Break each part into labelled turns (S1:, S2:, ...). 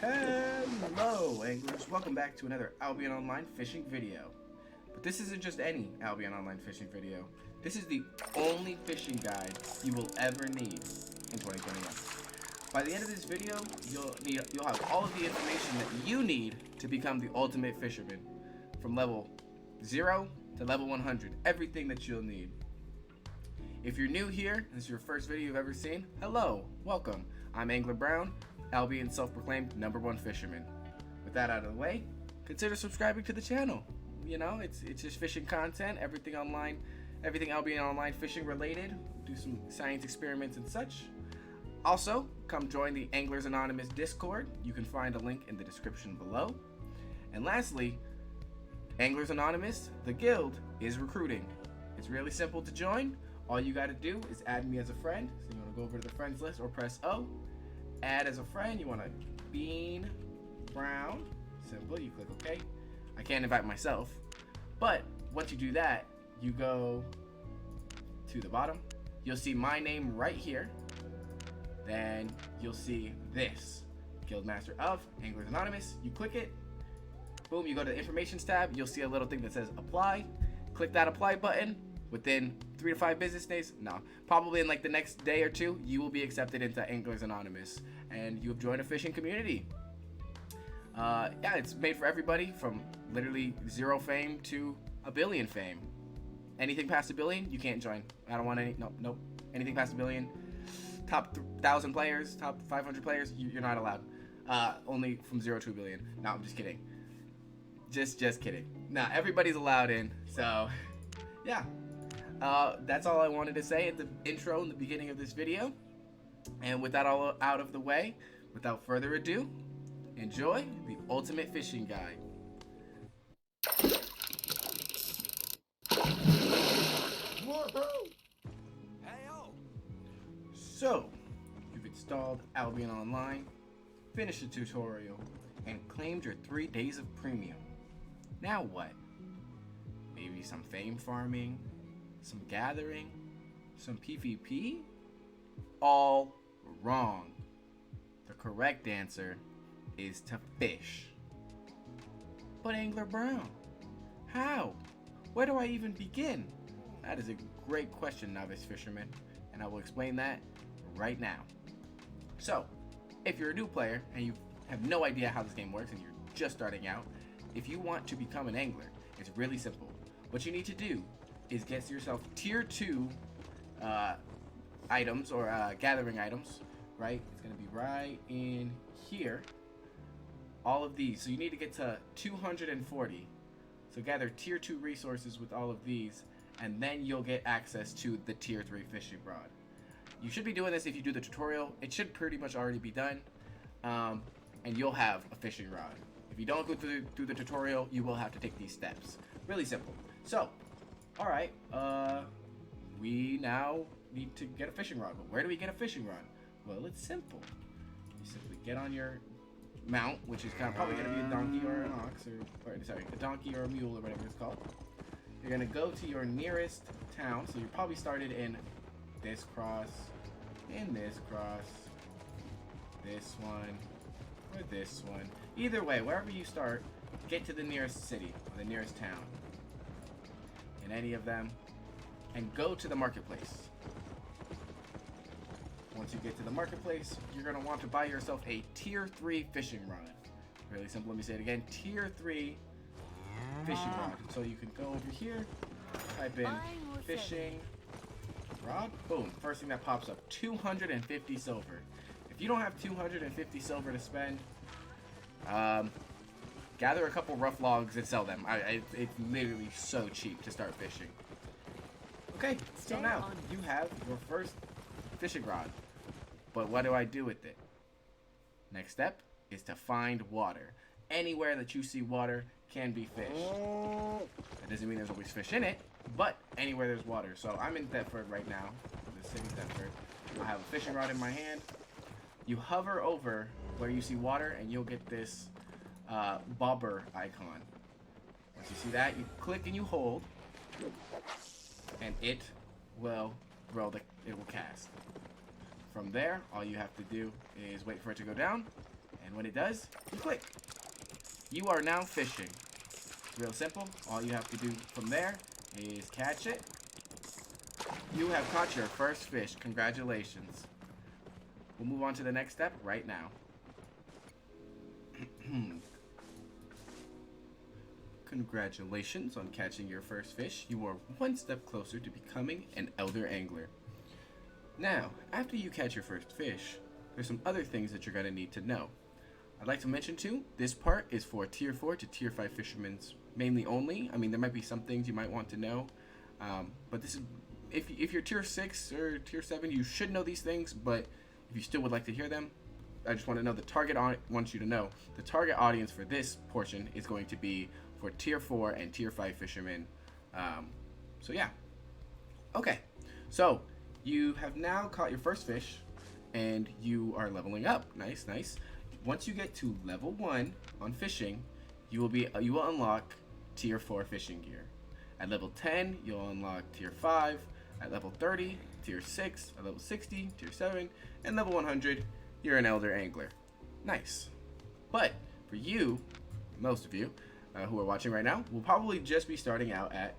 S1: Hello anglers, welcome back to another Albion Online fishing video. But this isn't just any Albion Online fishing video. This is the only fishing guide you will ever need in 2021. By the end of this video, you'll have all of the information that you need to become the ultimate fisherman. From level 0 to level 100, everything that you'll need. If you're new here, this is your first video you've ever seen, hello, welcome. I'm Angler Brown, Albion's self-proclaimed #1 fisherman. With that out of the way, consider subscribing to the channel. You know, it's just fishing content, everything online, everything Albion Online fishing related. Do some science experiments and such. Also, come join the Anglers Anonymous Discord. You can find a link in the description below. And lastly, Anglers Anonymous, the guild, is recruiting. It's really simple to join. All you gotta do is add me as a friend. So you wanna go over to the friends list or press O. Add as a friend, you wanna Bean Brown. Simple, you click OK. I can't invite myself. But once you do that, you go to the bottom. You'll see my name right here. Then you'll see this, Guildmaster of Anglers Anonymous. You click it. Boom, you go to the informations tab. You'll see a little thing that says apply. Click that apply button. Within 3 to 5 business days, probably in like the next day or two, you will be accepted into Anglers Anonymous and you have joined a fishing community. Yeah, it's made for everybody from literally 0 fame to 1 billion fame. Anything past 1 billion, you can't join. I don't want any, nope. Anything past 1 billion, top 1,000 players, top 500 players, you're not allowed. Only from 0 to 1 billion. No, I'm just kidding. Just kidding. Nah, everybody's allowed in, so yeah. That's all I wanted to say at the intro in the beginning of this video. And with that all out of the way, without further ado, enjoy the ultimate fishing guide. So, you've installed Albion Online, finished the tutorial, and claimed your 3 days of premium. Now what? Maybe some fame farming? Some gathering, some PvP? All wrong. The correct answer is to fish. But Angler Brown, how? Where do I even begin? That is a great question, novice fisherman, and I will explain that right now. So, if you're a new player and you have no idea how this game works and you're just starting out, if you want to become an angler, it's really simple. What you need to do is get yourself tier 2 items or gathering items, right? It's gonna be right in here. All of these. So you need to get to 240. So gather tier 2 resources with all of these, and then you'll get access to the tier 3 fishing rod. You should be doing this if you do the tutorial. It should pretty much already be done, and you'll have a fishing rod. If you don't go through the tutorial, you will have to take these steps. Really simple. So, alright, we now need to get a fishing rod. But where do we get a fishing rod? Well, it's simple. You simply get on your mount, which is probably going to be a donkey or an ox, or sorry, a donkey or a mule or whatever it's called. You're going to go to your nearest town. So you probably started in this cross, in this cross, this one, or this one. Either way, wherever you start, get to the nearest city, or the nearest town. In any of them, and go to the marketplace. Once you get to the marketplace, you're going to want to buy yourself a tier 3 fishing rod. Really simple, let me say it again, tier 3 fishing rod. So you can go over here, type in fishing rod, boom, first thing that pops up, 250 silver. If you don't have 250 silver to spend, gather a couple rough logs and sell them. It's literally so cheap to start fishing. Okay, so now you have your first fishing rod. But what do I do with it? Next step is to find water. Anywhere that you see water can be fish. That doesn't mean there's always fish in it, but anywhere there's water. So I'm in Thetford right now, the city of Thetford. I have a fishing rod in my hand. You hover over where you see water and you'll get this bobber icon. Once you see that, you click and you hold, and it will cast. From there, all you have to do is wait for it to go down, And when it does, you click. You are now fishing. It's real simple. All you have to do from there is catch it. You have caught your first fish. Congratulations. We'll move on to the next step right now. Congratulations on catching your first fish. You are one step closer to becoming an elder angler. Now, after you catch your first fish, there's some other things that you're going to need to know. I'd like to mention too, this part is for tier 4 to tier 5 fishermen mainly only. I mean, there might be some things you might want to know, but this is, if you're tier 6 or tier 7, you should know these things, but if you still would like to hear them, I just want to know wants you to know the target audience for this portion is going to be for tier 4 and tier 5 fishermen. So yeah. Okay. So you have now caught your first fish and you are leveling up. Nice, nice. Once you get to level 1 on fishing, you will unlock tier 4 fishing gear. At level 10, you'll unlock tier 5. At level 30, tier 6. At level 60, tier 7. And level 100, you're an elder angler. Nice. But for you, most of you who are watching right now, will probably just be starting out at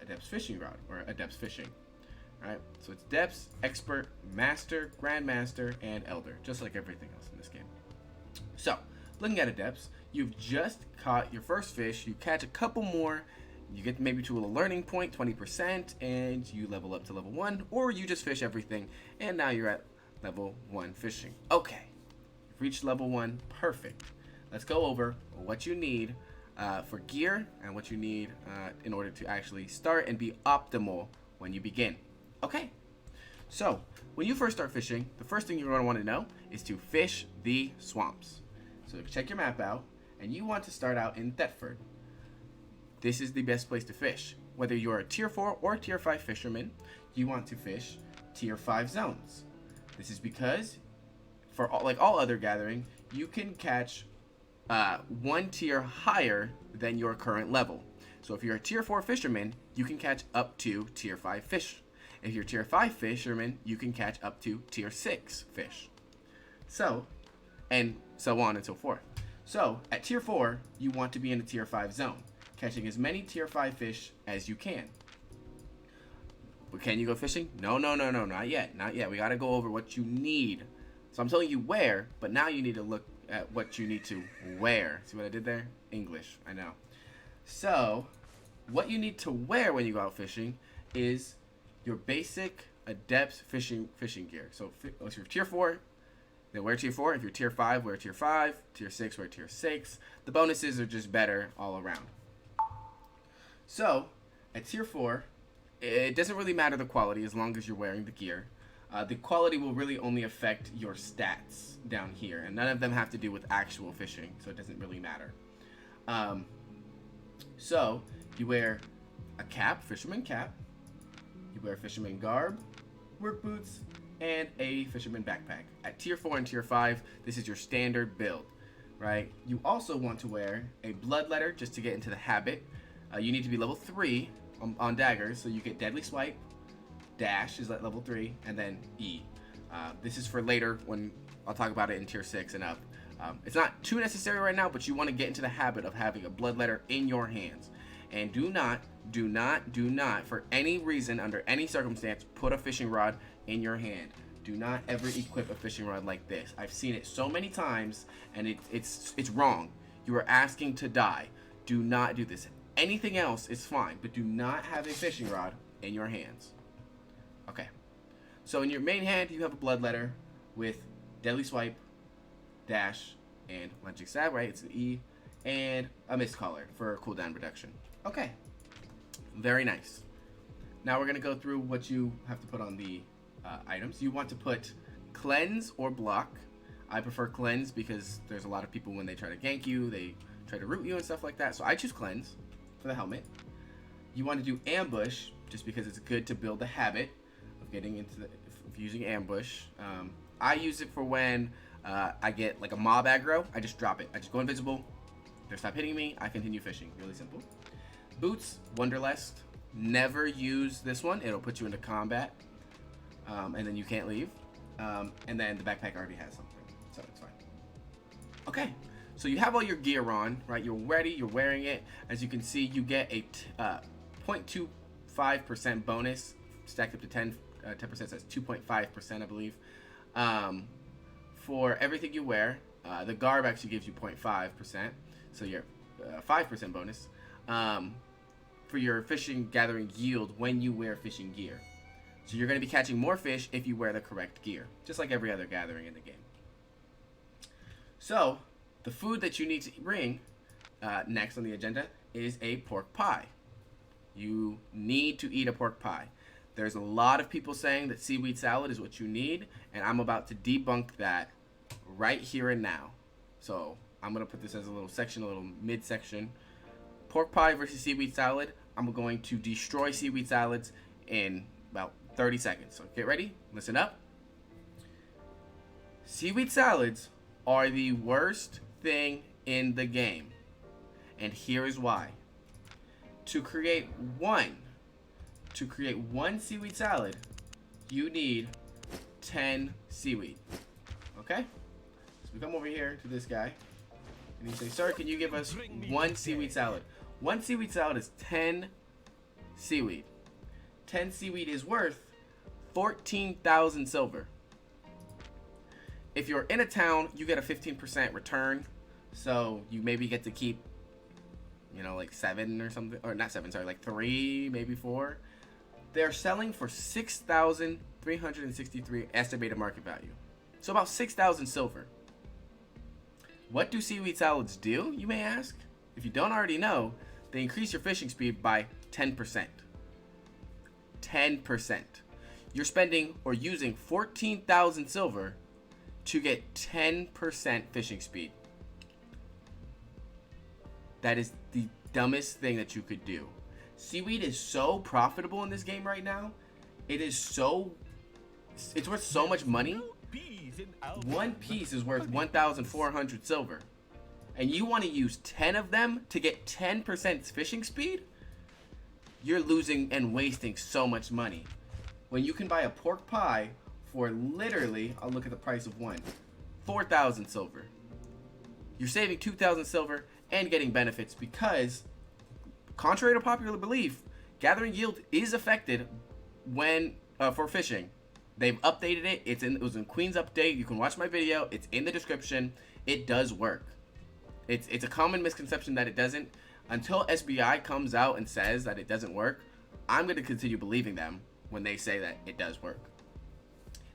S1: Adept's fishing rod or Adept's fishing. Alright, so it's Depths, Expert, Master, Grandmaster, and Elder, just like everything else in this game. So, looking at Adepts, you've just caught your first fish, you catch a couple more, you get maybe to a learning point, 20%, and you level up to level 1, or you just fish everything, and now you're at level 1 fishing. Okay, you've reached level 1, perfect. Let's go over what you need for gear, and what you need in order to actually start and be optimal when you begin. Okay, so when you first start fishing, the first thing you're going to want to know is to fish the swamps. So check your map out, and you want to start out in Thetford. This is the best place to fish. Whether you're a tier 4 or tier 5 fisherman, you want to fish tier 5 zones. This is because, like all other gathering, you can catch one tier higher than your current level. So if you're a tier 4 fisherman, you can catch up to tier 5 fish. If you're tier 5 fisherman, you can catch up to tier 6 fish. So, and so on and so forth. So, at tier 4, you want to be in the tier 5 zone, catching as many tier 5 fish as you can. But can you go fishing? No, not yet, not yet. We gotta go over what you need. So I'm telling you where, but now you need to look at what you need to wear. See what I did there? English, I know. So, what you need to wear when you go out fishing is your basic Adept's fishing gear. So if you're tier 4, then wear tier 4. If you're tier 5, wear tier 5. Tier 6, wear tier 6. The bonuses are just better all around. So, at tier 4, it doesn't really matter the quality as long as you're wearing the gear. The quality will really only affect your stats down here, and none of them have to do with actual fishing, so it doesn't really matter. So, you wear a cap, fisherman cap. You wear fisherman garb, work boots, and a fisherman backpack. At tier 4 and tier 5, this is your standard build, right? You also want to wear a blood letter just to get into the habit. You need to be level 3 on daggers, so you get deadly swipe, dash is at level 3, and then E. This is for later when I'll talk about it in tier 6 and up. It's not too necessary right now, but you want to get into the habit of having a blood letter in your hands. And do not, for any reason, under any circumstance, put a fishing rod in your hand. Do not ever equip a fishing rod like this. I've seen it so many times, and it's wrong. You are asking to die. Do not do this. Anything else is fine, but do not have a fishing rod in your hands. Okay. So in your main hand, you have a blood letter with deadly swipe, dash, and lunging stab, right? It's the E, and a mist collar for cooldown reduction. Okay. Very nice. Now we're going to go through what you have to put on the items. You want to put cleanse or block. I prefer cleanse because there's a lot of people when they try to gank you, they try to root you and stuff like that. So I choose cleanse for the helmet. You want to do ambush just because it's good to build the habit of getting into of using ambush. I use it for when I get like a mob aggro. I just drop it. I just go invisible. They stop hitting me. I continue fishing. Really simple. Boots, Wanderlust. Never use this one. It'll put you into combat, and then you can't leave. And then the backpack already has something, so it's fine. Okay, so you have all your gear on, right? You're ready, you're wearing it. As you can see, you get a 0.25% bonus, stacked up to 10%, so that's 2.5%, I believe. For everything you wear, the garb actually gives you 0.5%, so you're 5% bonus. For your fishing gathering yield when you wear fishing gear. So you're going to be catching more fish if you wear the correct gear, just like every other gathering in the game. So, the food that you need to bring next on the agenda is a pork pie. You need to eat a pork pie. There's a lot of people saying that seaweed salad is what you need, and I'm about to debunk that right here and now. So, I'm going to put this as a little section, a little midsection. Pork pie versus seaweed salad. I'm going to destroy seaweed salads in about 30 seconds. So get ready, listen up. Seaweed salads are the worst thing in the game. And here is why. To create one seaweed salad, you need 10 seaweed. Okay? So we come over here to this guy. And you say, sir, can you give us one seaweed salad? One seaweed salad is 10 seaweed. 10 seaweed is worth 14,000 silver. If you're in a town, you get a 15% return. So you maybe get to keep, like 7 or something. Or not 7, sorry, like 3, maybe 4. They're selling for 6,363 estimated market value. So about 6,000 silver. What do seaweed salads do, you may ask? If you don't already know, they increase your fishing speed by 10%. 10%. You're spending or using 14,000 silver to get 10% fishing speed. That is the dumbest thing that you could do. Seaweed is so profitable in this game right now. It's worth so much money. One piece is worth 1,400 silver. And you want to use 10 of them to get 10% fishing speed? You're losing and wasting so much money. When you can buy a pork pie for literally, I'll look at the price of one, 4,000 silver. You're saving 2,000 silver and getting benefits because, contrary to popular belief, gathering yield is affected when for fishing. They've updated it. It was in Queen's update. You can watch my video. It's in the description. It does work. It's a common misconception that it doesn't. Until SBI comes out and says that it doesn't work, I'm going to continue believing them when they say that it does work.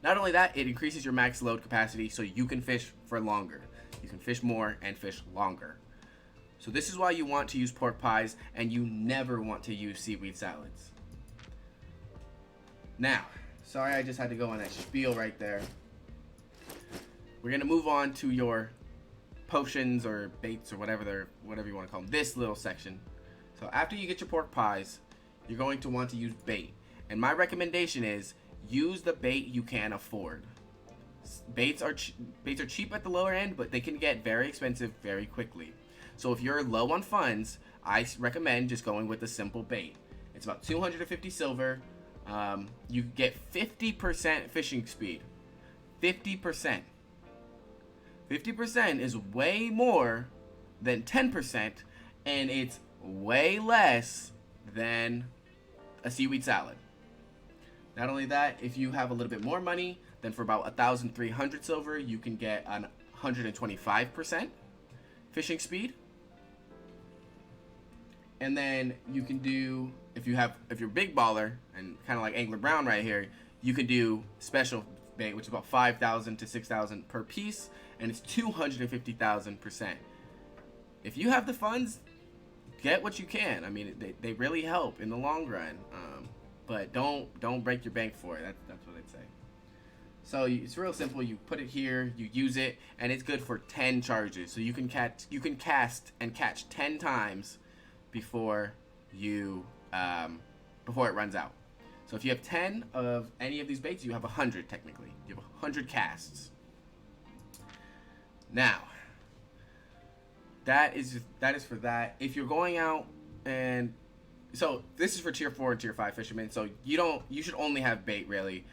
S1: Not only that, it increases your max load capacity so you can fish for longer. You can fish more and fish longer. So this is why you want to use pork pies and you never want to use seaweed salads. Now, sorry I just had to go on that spiel right there. We're going to move on to your potions or baits or whatever you want to call them, this little section. So after you get your pork pies, you're going to want to use bait. And my recommendation is use the bait you can afford. Baits are cheap at the lower end, but they can get very expensive very quickly. So if you're low on funds, I recommend just going with a simple bait. It's about 250 silver. You get 50% fishing speed. 50%. 50% is way more than 10%, and it's way less than a seaweed salad. Not only that, if you have a little bit more money, then for about 1,300 silver, you can get an 125% fishing speed. And then you can do, if you're a big baller, and kind of like Angler Brown right here, you can do special bait, which is about 5,000 to 6,000 per piece, and it's 250,000%. If you have the funds, get what you can. I mean, they really help in the long run, but don't break your bank for it. That's what I'd say. So it's real simple. You put it here, you use it, and it's good for 10 charges. So you can cast and catch 10 times before it runs out. So if you have 10 of any of these baits, you have 100 technically. You have 100 casts. Now, that is for that. If you're going out and So this is for tier 4 and tier 5 fishermen. So you should only have bait really.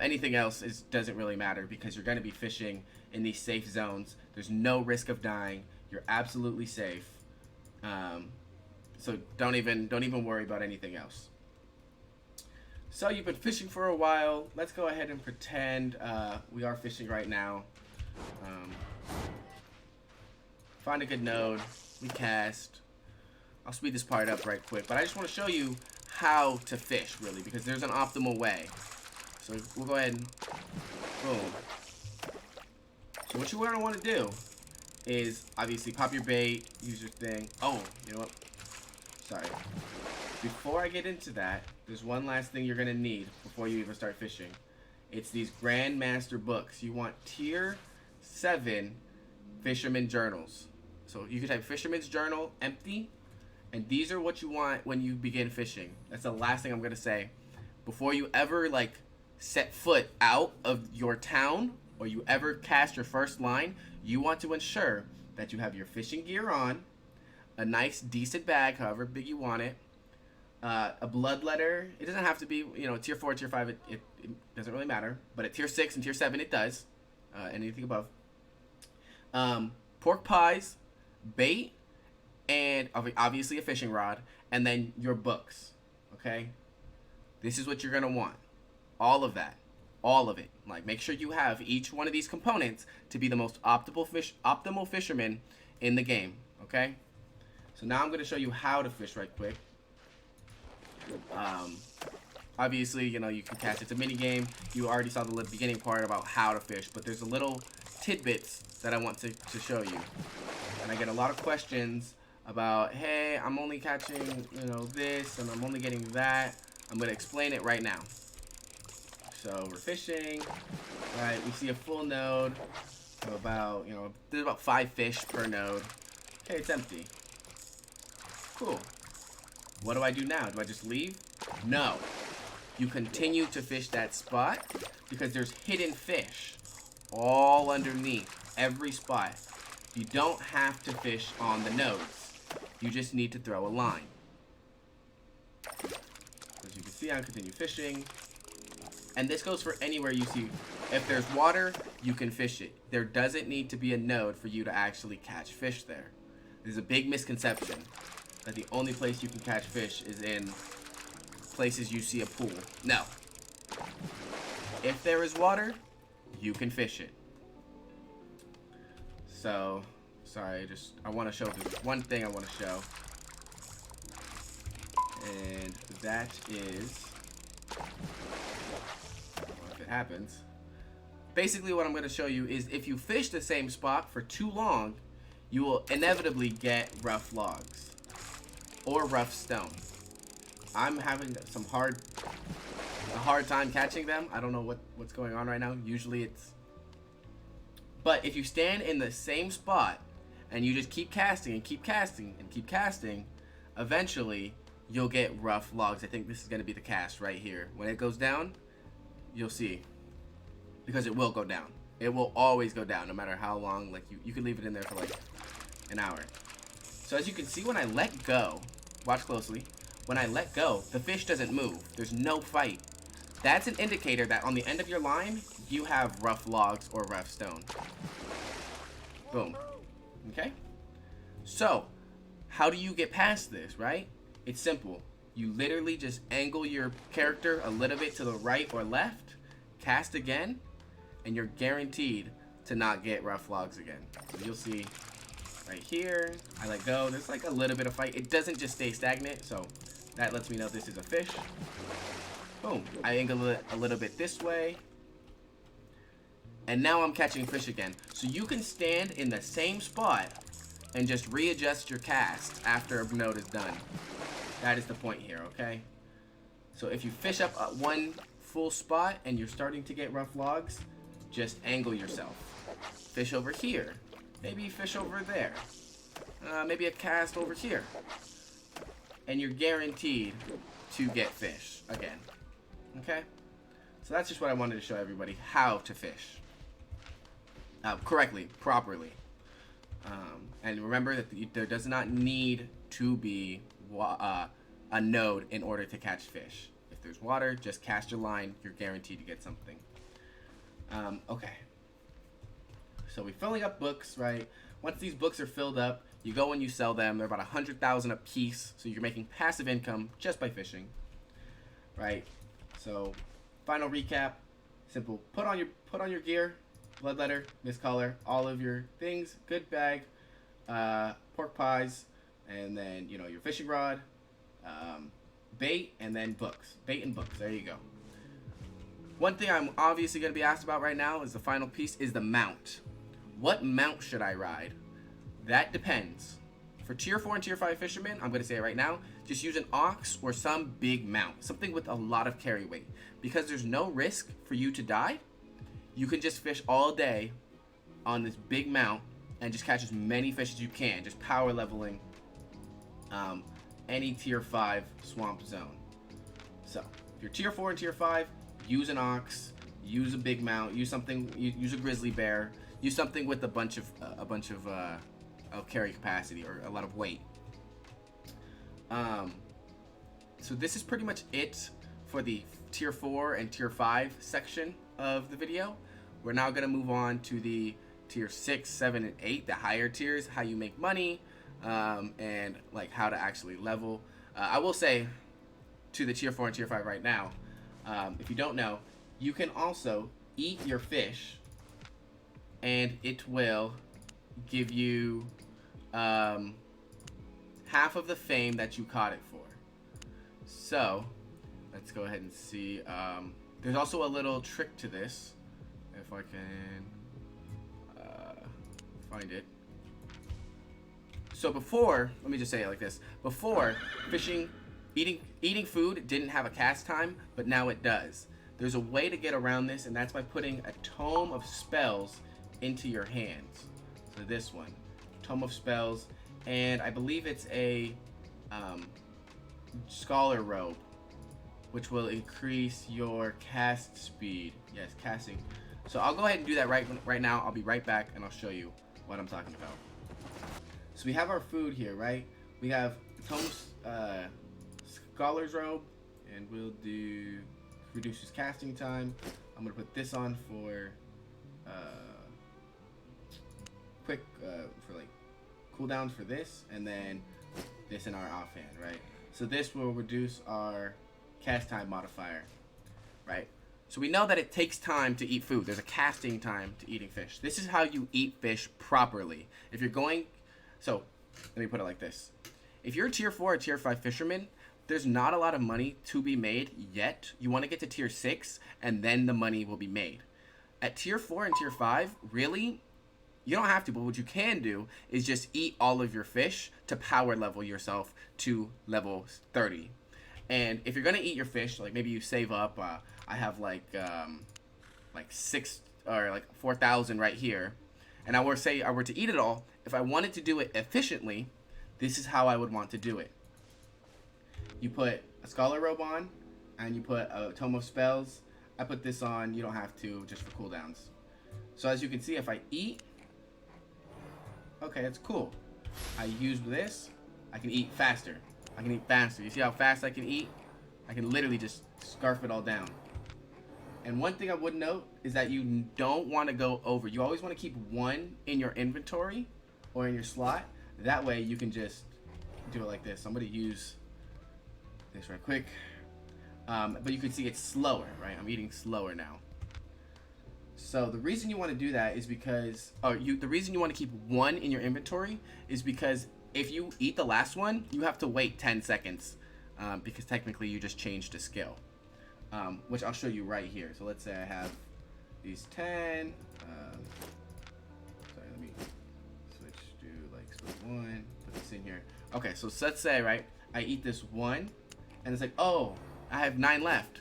S1: Anything else doesn't really matter because you're going to be fishing in these safe zones. There's no risk of dying. You're absolutely safe. So don't even worry about anything else. So you've been fishing for a while. Let's go ahead and pretend we are fishing right now. Find a good node. We cast. I'll speed this part up right quick, but I just want to show you how to fish really because there's an optimal way. So we'll go ahead and boom. So what you're going to want to do is obviously pop your bait, use your thing. Oh, you know what? Sorry. Before I get into that, there's one last thing you're going to need before you even start fishing. It's these Grandmaster books. You want tier 7 fisherman journals. So you can type fisherman's journal empty, and these are what you want when you begin fishing. That's the last thing I'm going to say. Before you ever like set foot out of your town or you ever cast your first line, you want to ensure that you have your fishing gear on, a nice decent bag, however big you want it, a blood letter. It doesn't have to be, you know, tier 4, tier 5, it doesn't really matter, but at tier 6 and tier 7 it does, anything above. Pork pies, bait, and obviously a fishing rod, and then your books, okay? This is what you're gonna want. All of that. All of it. Like, make sure you have each one of these components to be the most optimal fisherman in the game, okay? So now I'm going to show you how to fish right quick. Obviously, you know, you can cast. It's a mini game. You already saw the beginning part about how to fish, but there's a little tidbits that I want to show you. And I get a lot of questions about, hey, I'm only catching, you know, this, and I'm only getting that. I'm going to explain it right now. So we're fishing, right? We see a full node of about, you know, there's about 5 fish per node. Okay, it's empty. Cool. What do I do now? Do I just leave? No. You continue to fish that spot because there's hidden fish all underneath every spot. You don't have to fish on the nodes. You just need to throw a line. As you can see, I continue fishing. And this goes for anywhere you see. If there's water, you can fish it. There doesn't need to be a node for you to actually catch fish there. There's a big misconception that the only place you can catch fish is in places you see a pool. No. If there is water, you can fish it. So, sorry, I want to show this one thing I want to show. And that is, if it happens, basically what I'm going to show you is if you fish the same spot for too long, you will inevitably get rough logs or rough stone. I'm having a hard time catching them. I don't know what's going on right now. Usually it's, but if you stand in the same spot and you just keep casting and keep casting and keep casting, eventually you'll get rough logs. I think this is going to be the cast right here. When it goes down, you'll see, because it will go down. It will always go down no matter how long. Like you can leave it in there for like an hour. So as you can see, when I let go, watch closely, when I let go, the fish doesn't move. There's no fight. That's an indicator that on the end of your line, you have rough logs or rough stone. Boom. Okay? So, how do you get past this, right? It's simple. You literally just angle your character a little bit to the right or left, cast again, and you're guaranteed to not get rough logs again. So you'll see right here, I let go. There's like a little bit of fight. It doesn't just stay stagnant, so that lets me know this is a fish. Boom. I angle it a little bit this way. And now I'm catching fish again. So you can stand in the same spot and just readjust your cast after a node is done. That is the point here, okay? So if you fish up at one full spot and you're starting to get rough logs, just angle yourself. Fish over here. Maybe fish over there. Maybe a cast over here. And you're guaranteed to get fish again. Okay? So that's just what I wanted to show everybody, how to fish. Correctly, properly. And remember that there does not need to be a node in order to catch fish. If there's water, just cast your line. You're guaranteed to get something. Okay. So we're filling up books, right? Once these books are filled up, you go and you sell them. They're about 100,000 a piece, so you're making passive income just by fishing, right? So, final recap: simple. Put on your gear, bloodletter, miscolor, all of your things, good bag, pork pies, and then your fishing rod, bait, and then books. Bait and books. There you go. One thing I'm obviously going to be asked about right now is the final piece is the mount. What mount should I ride? That depends. For tier 4 and tier 5 fishermen, I'm going to say it right now, just use an ox or some big mount, something with a lot of carry weight. Because there's no risk for you to die, you can just fish all day on this big mount and just catch as many fish as you can, just power leveling any tier 5 swamp zone. So, if you're tier 4 and tier 5, use an ox, use a big mount, use a grizzly bear, use something with a bunch of carry capacity or a lot of weight. So this is pretty much it for the tier 4 and tier 5 section of the video. We're now going to move on to the tier 6, 7, and 8, the higher tiers, how you make money, and like how to actually level. I will say to the tier 4 and tier 5 right now, if you don't know, you can also eat your fish and it will give you half of the fame that you caught it for. So let's go ahead and see. There's also a little trick to this, if I can find it. So before, let me just say it like this: before, eating food didn't have a cast time, but now it does. There's a way to get around this, and that's by putting a tome of spells into your hands. So this one, Tome of Spells, and I believe it's a Scholar Robe, which will increase your cast speed. Yes, casting. So I'll go ahead and do that right now. I'll be right back, and I'll show you what I'm talking about. So we have our food here, right? We have Tome's Scholar's Robe, and we'll do reduces casting time. I'm gonna put this on for quick for like cooldowns for this, and then this in our offhand, right? So this will reduce our cast time modifier, right? So we know that it takes time to eat food. There's a casting time to eating fish. This is how you eat fish properly. If you're going, so let me put it like this: if you're a tier 4 or tier 5 fisherman, there's not a lot of money to be made yet. You want to get to tier 6, and then the money will be made. At tier 4 and tier 5, really, you don't have to, but what you can do is just eat all of your fish to power level yourself to level 30. And if you're going to eat your fish, like maybe you save up, I have like 6 or like 4,000 right here, and I were to eat it all, if I wanted to do it efficiently, this is how I would want to do it. You put a Scholar Robe on, and you put a Tome of Spells. I put this on, you don't have to, just for cooldowns. So as you can see, if I eat, okay, that's cool. I use this, I can eat faster. I can eat faster. You see how fast I can eat? I can literally just scarf it all down. And one thing I would note is that you don't want to go over. You always want to keep one in your inventory or in your slot. That way you can just do it like this. I'm going to use this right quick. But you can see it's slower, right? I'm eating slower now. So the reason you want to do that is because, the reason you want to keep one in your inventory is because if you eat the last one, you have to wait 10 seconds because technically you just changed a skill, which I'll show you right here. So let's say I have these 10. Sorry, let me switch to like split 1, put this in here. Okay, so let's say, right, I eat this one, and it's like, oh, I have 9 left.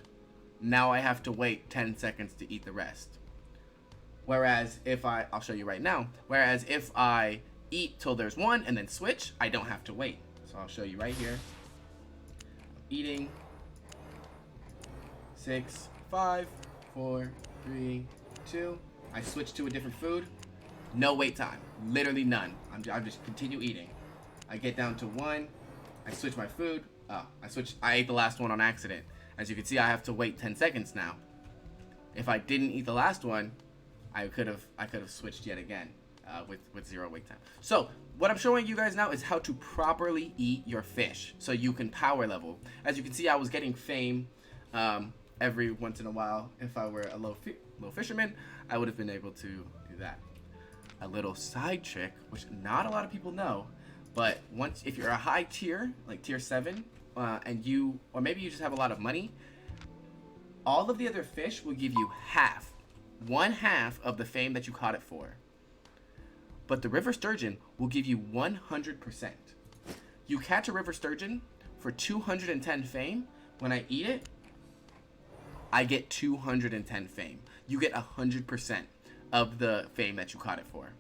S1: Now I have to wait 10 seconds to eat the rest. Whereas if I'll show you right now, whereas if I eat till there's 1 and then switch, I don't have to wait. So I'll show you right here. I'm eating. 6, 5, 4, 3, 2. I switch to a different food. No wait time. Literally none. I'm just continue eating. I get down to 1. I switch my food. Oh, I ate the last one on accident. As you can see, I have to wait 10 seconds now. If I didn't eat the last one, I could have switched yet again with 0 wait time. So what I'm showing you guys now is how to properly eat your fish so you can power level. As you can see, I was getting fame every once in a while. If I were a low fisherman, I would have been able to do that. A little side trick, which not a lot of people know, but if you're a high tier, like tier 7, or maybe you just have a lot of money, all of the other fish will give you one half of the fame that you caught it for. But the river sturgeon will give you 100%. You catch a river sturgeon for 210 fame. When I eat it, I get 210 fame. You get 100% of the fame that you caught it for.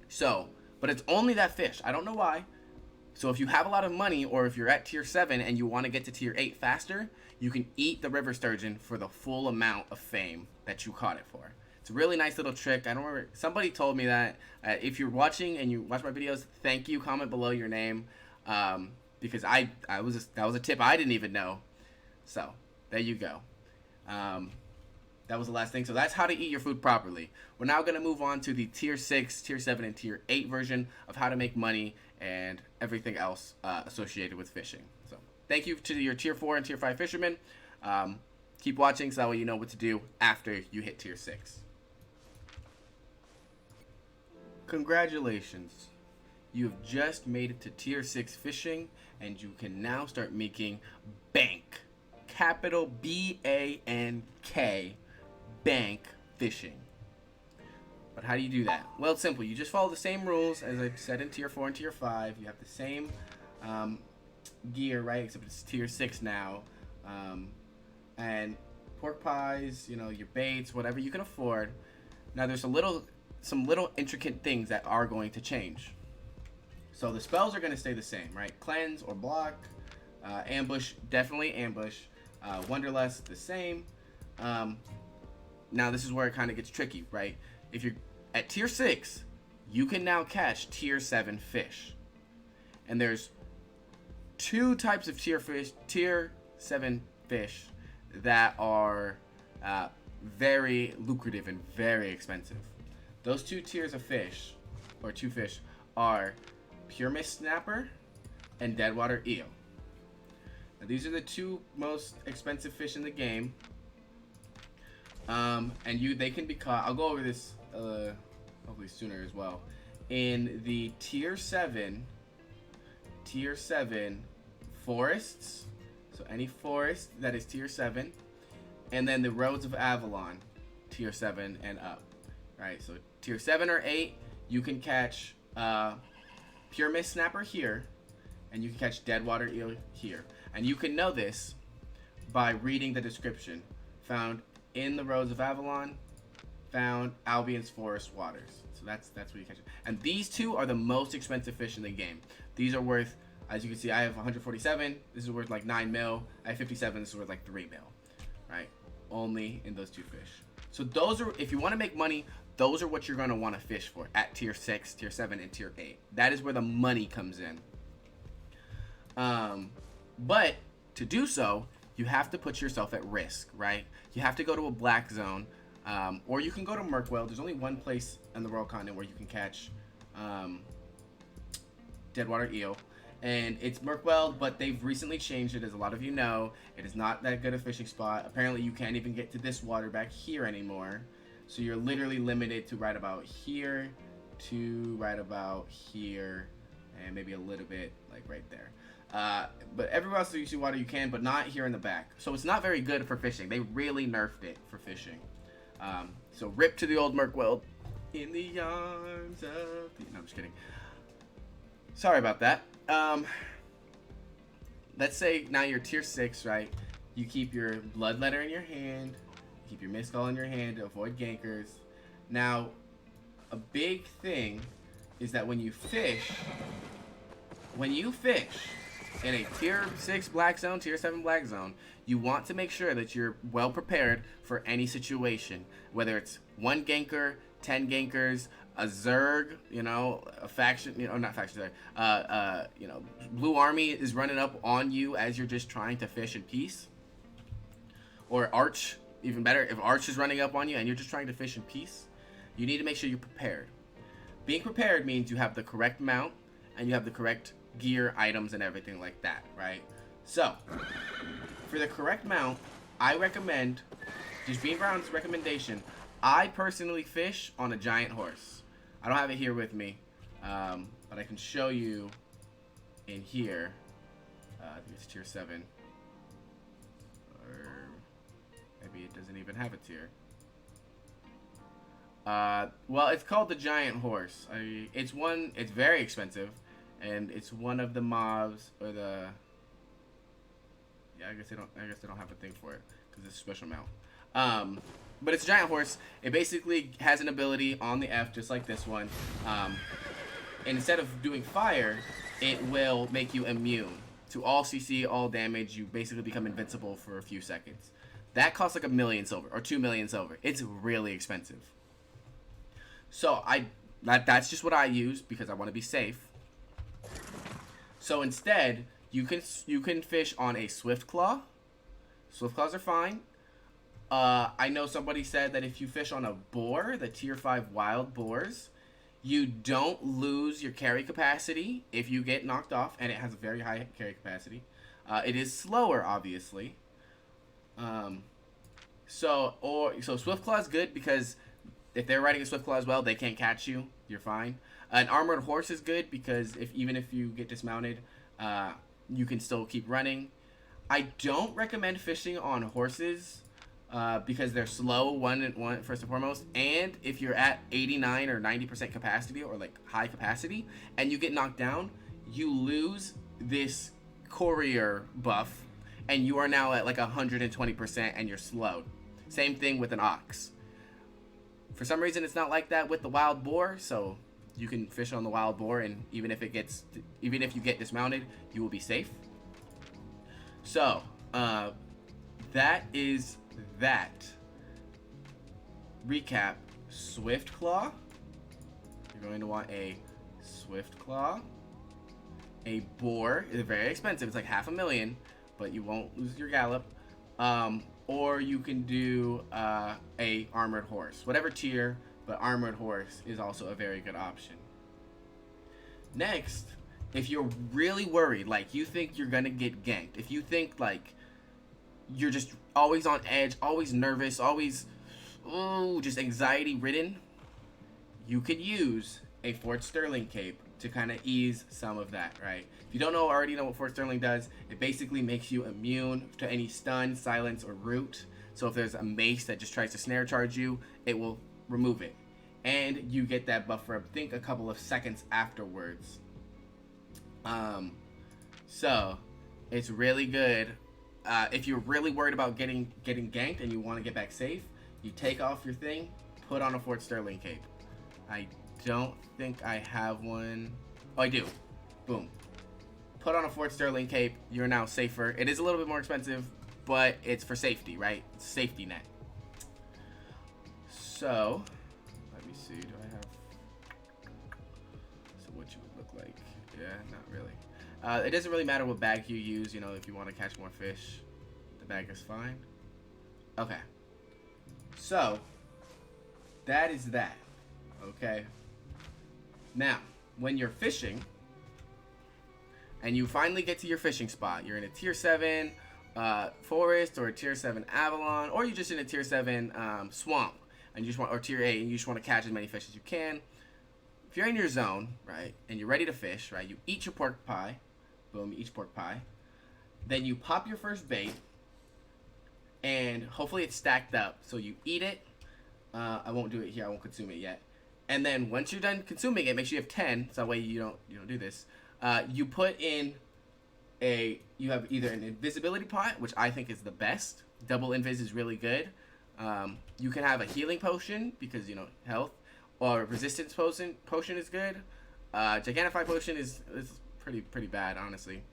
S1: So, but it's only that fish. I don't know why. So if you have a lot of money, or if you're at tier 7 and you want to get to tier 8 faster, you can eat the river sturgeon for the full amount of fame that you caught it for. It's a really nice little trick. I don't remember, somebody told me that. If you're watching and you watch my videos, thank you. Comment below your name, because that was a tip I didn't even know. So there you go. That was the last thing. So that's how to eat your food properly. We're now going to move on to the tier 6, tier 7, and tier 8 version of how to make money and everything else associated with fishing. So thank you to your tier 4 and tier 5 fishermen. Keep watching so that way you know what to do after you hit tier 6. Congratulations. You have just made it to tier 6 fishing, and you can now start making bank. Capital B-A-N-K. Bank fishing. But how do you do that? Well, it's simple. You just follow the same rules as I said in tier 4 and tier 5. You have the same gear, right? Except it's tier 6 now. And pork pies, you know, your baits, whatever you can afford. Now there's some little intricate things that are going to change. So the spells are going to stay the same, right? Cleanse or block, ambush, definitely ambush. Wonderlust, the same. Now this is where it kind of gets tricky, right? If you're at tier 6, you can now catch tier 7 fish. And there's 2 types of tier 7 fish that are very lucrative and very expensive. Those 2 tiers of fish, or 2 fish, are pure mist snapper and deadwater eel. Now, these are the 2 most expensive fish in the game. And they can be caught. I'll go over this hopefully sooner as well. In the tier 7 forests, so any forest that is tier 7, and then the roads of Avalon, tier 7 and up. Right, so tier 7 or 8, you can catch pure mist snapper here, and you can catch deadwater eel here. And you can know this by reading the description. Found in the roads of Avalon, found Albion's forest waters. So that's where you catch it. And these 2 are the most expensive fish in the game. These are worth, as you can see, I have 147. This is worth like 9 mil. I have 57. This is worth like 3 mil. Right? Only in those 2 fish. So those are, if you want to make money, those are what you're going to want to fish for at tier 6, tier 7, and tier 8. That is where the money comes in. But to do so, you have to put yourself at risk, right? You have to go to a black zone, or you can go to Murkwell. There's only one place in the Royal Continent where you can catch deadwater eel, and it's Murkwell, but they've recently changed it, as a lot of you know. It is not that good a fishing spot. Apparently, you can't even get to this water back here anymore, so you're literally limited to right about here, to right about here, and maybe a little bit like right there. But everywhere else you see water you can, but not here in the back. So it's not very good for fishing. They really nerfed it for fishing. So rip to the old Murkwell. In the arms of the... No, I'm just kidding. Sorry about that. Let's say now you're tier 6, right? You keep your bloodletter in your hand. Keep your mist skull in your hand to avoid gankers. Now, a big thing is that when you fish in a tier 6 black zone, tier 7 black zone, you want to make sure that you're well prepared for any situation, whether it's 1 ganker, 10 gankers, a Zerg, you know, a faction, you know, not faction, sorry, you know, Blue Army is running up on you as you're just trying to fish in peace. Or Arch, even better, if Arch is running up on you and you're just trying to fish in peace, you need to make sure you're prepared. Being prepared means you have the correct mount and you have the correct gear, items, and everything like that, right? So, for the correct mount, I recommend, just Bean Brown's recommendation, I personally fish on a giant horse. I don't have it here with me, but I can show you in here. I think it's tier 7. Or maybe it doesn't even have a tier. Well, it's called the giant horse. It's very expensive, and it's one of the mobs, or the, yeah, I guess they don't have a thing for it, because it's a special mount. But it's a giant horse. It basically has an ability on the F, just like this one. And instead of doing fire, it will make you immune to all CC, all damage. You basically become invincible for a few seconds. That costs like 1 million silver, or 2 million silver. It's really expensive. So that's just what I use because I want to be safe. So instead, you can fish on a Swift Claw. Swift Claws are fine. I know somebody said that if you fish on a boar, the tier 5 wild boars, you don't lose your carry capacity if you get knocked off, and it has a very high carry capacity. It is slower, obviously. So Swift Claw is good because if they're riding a Swift Claw as well, they can't catch you. You're fine. An Armored Horse is good because even if you get dismounted, you can still keep running. I don't recommend fishing on horses because they're slow, first and foremost. And if you're at 89 or 90% capacity, or like high capacity, and you get knocked down, you lose this courier buff, and you are now at like 120% and you're slowed. Same thing with an ox. For some reason, it's not like that with the wild boar, so you can fish on the wild boar, and even if you get dismounted, you will be safe. So, that is that. Recap: Swift Claw. You're going to want a Swift Claw. A boar is very expensive; it's like 500,000, but you won't lose your gallop. Or you can do a Armored Horse, whatever tier, but Armored Horse is also a very good option. Next, if you're really worried, like you think you're gonna get ganked, if you think like you're just always on edge, always nervous, always just anxiety ridden, you could use a Fort Sterling cape to kind of ease some of that, right? If you already know what Fort Sterling does, it basically makes you immune to any stun, silence, or root. So if there's a mace that just tries to snare charge you, it will remove it. And you get that buff for, I think, a couple of seconds afterwards. So it's really good. If you're really worried about getting ganked and you want to get back safe, you take off your thing, put on a Fort Sterling cape. I don't think I have one. Oh, I do. Boom. Put on a Fort Sterling cape. You're now safer. It is a little bit more expensive, but it's for safety, right? It's a safety net. So, let me see. Do I have... So what you would look like? Yeah, not really. It doesn't really matter what bag you use. You know, if you want to catch more fish, the bag is fine. Okay. So, that is that. Okay. Now, when you're fishing, and you finally get to your fishing spot, you're in a tier 7 forest, or a tier 7 Avalon, or you're just in a tier 7 swamp, and you just want, or tier 8, and you just want to catch as many fish as you can. If you're in your zone, right, and you're ready to fish, right, you eat your pork pie. Boom, you eat your pork pie. Then you pop your first bait, and hopefully it's stacked up. So you eat it. I won't do it here. I won't consume it yet. And then once you're done consuming it, make sure you have 10, so that way you don't do this. You put in you have either an invisibility pot, which I think is the best. Double invis is really good. You can have a healing potion because, health, or resistance potion is good. Gigantify potion is pretty bad, honestly.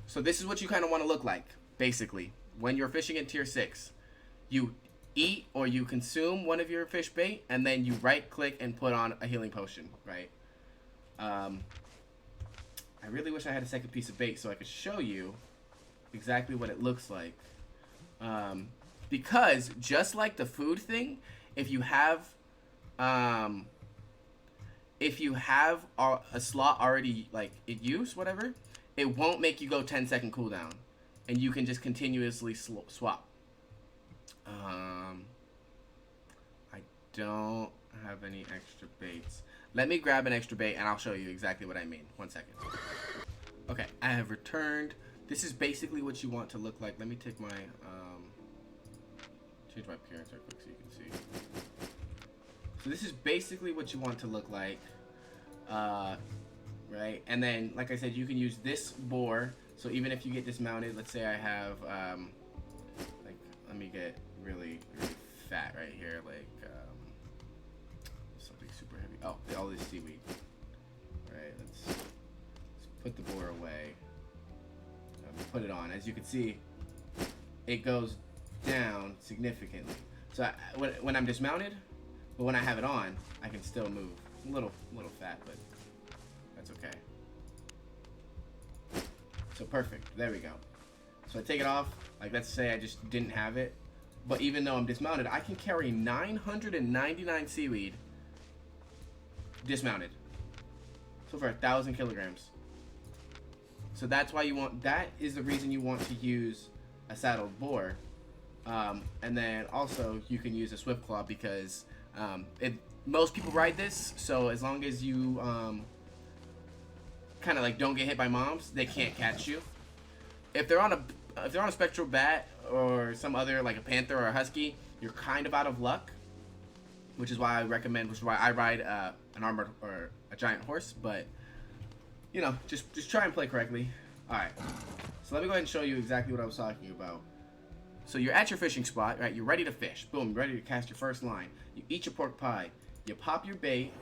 S1: So this is what you kind of want to look like, basically. When you're fishing in tier 6, you eat or you consume one of your fish bait, and then you right click and put on a healing potion, right? I really wish I had a second piece of bait so I could show you exactly what it looks like. Because just like the food thing, if you have a slot already like in use, whatever, it won't make you go 10-second cooldown, and you can just continuously swap. I don't have any extra baits. Let me grab an extra bait and I'll show you exactly what I mean. 1 second. Okay, I have returned. This is basically what you want to look like. Let me take my change my appearance real quick so you can see. So this is basically what you want to look like, right? And then, like I said, you can use this boar. So even if you get dismounted, let's say I have, like, let me get really, really fat right here, like something super heavy. Oh, all this seaweed. All right, let's put the boar away. Put it on. As you can see, it goes down significantly. So when I'm dismounted, but when I have it on, I can still move. A little fat, but that's okay. So perfect. There we go. So I take it off. Like, let's say I just didn't have it, but even though I'm dismounted, I can carry 999 seaweed dismounted. So for 1,000 kilograms. So that's why you want. That is the reason you want to use a saddled boar. And then also you can use a swift claw because most people ride this. So as long as you kind of like don't get hit by mobs, they can't catch you. If they're on a spectral bat or some other like a panther or a husky, you're kind of out of luck. Which is why I recommend. Which is why I ride an armored or a giant horse. But you know, just try and play correctly. All right. So let me go ahead and show you exactly what I was talking about. So you're at your fishing spot, right? You're ready to fish. Boom, ready to cast your first line. You eat your pork pie. You pop your bait,